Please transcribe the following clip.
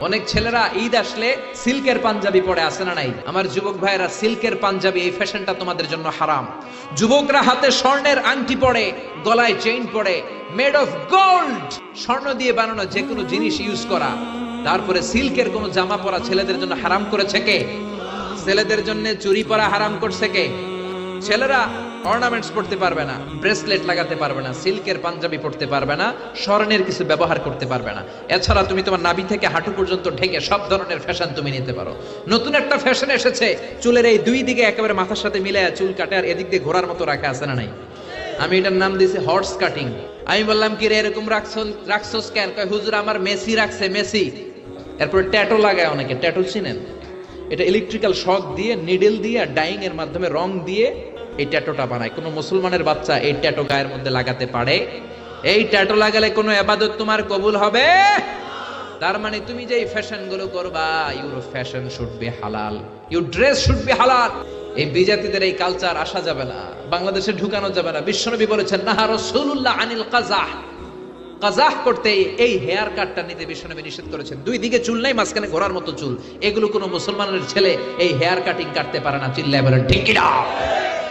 অনেক ছেলেরা ঈদ আসলে সিল্কের পাঞ্জাবি পরে আসে না নাই? আমার যুবক ভাইয়েরা, সিল্কের পাঞ্জাবি এই ফ্যাশনটা তোমাদের জন্য হারাম। যুবকরা হাতে স্বর্ণের আংটি পরে, গলায় চেইন পরে, মেড অফ গোল্ড, স্বর্ণ দিয়ে বানানো যে কোনো জিনিস ইউজ করা, তারপরে সিল্কের কোনো জামা পরা ছেলেদের জন্য হারাম করেছে কে? ছেলেদের জন্য চুরি পরা হারাম করছে কে? ছেলেরা অর্নামেন্টস পড়তে পারবে না, ব্রেসলেট লাগাতে পারবে না, সিল্কের পাঞ্জাবি পড়তে পারবে না, স্বর্ণের কিছু ব্যবহার করতে পারবে না। এছাড়া তুমি তোমার নাভি থেকে হাঁটু পর্যন্ত ঢেকে সব ধরনের ফ্যাশন তুমি নিতে পারো। নতুন একটা ফ্যাশন এসেছে, চুলের এই দুই দিকে একেবারে মাথার সাথে মিলে চুল কাটে আর এদিক দিয়ে ঘোড়ার মতো রাখা আছে না নাই? আমি এটার নাম দিয়েছি হর্স কাটিং। আমি বললাম কি রে এরকম রাখছোস কেন? কয় হুজুর আমার মেসি রাখছে, মেসি। এরপর ট্যাটু লাগায় অনেকে, ট্যাটু চিনেন? এটা ইলেকট্রিক্যাল শক দিয়ে, নিডল দিয়ে, ডাইং এর মাধ্যমে রং দিয়ে এই ট্যাটুটা বানায়। কোন মুসলমানের বাচ্চা এই ট্যাটু গায়ের মধ্যে লাগাতে পারে? এই ট্যাটু লাগালে কোনো ইবাদত তোমার কবুল হবে? তার মানে তুমি যে ফ্যাশন গুলো করবা, ইউর ফ্যাশন শুড বি হালাল, ইউর ড্রেস শুড বি হালাল। এই বিজাতিদের এই কালচার আসা যাবে না, বাংলাদেশে ঢুকানো যাবে না। বিশ্বনবী বলেছেন নাহা রাসূলুল্লাহ আনিল কাযাহ, কাযাহ করতে এই হেয়ার কাটটা নিতে বিশ্বনবী নিষেধ করেছেন। দুই দিকে চুল নাই, মাঝখানে ঘোড়ার মতো চুল। এগুলো কোনো মুসলমানের ছেলে এই হেয়ার কাটিং কাটতে পারে না। চিল্লায় বলেন ঠিক কি না?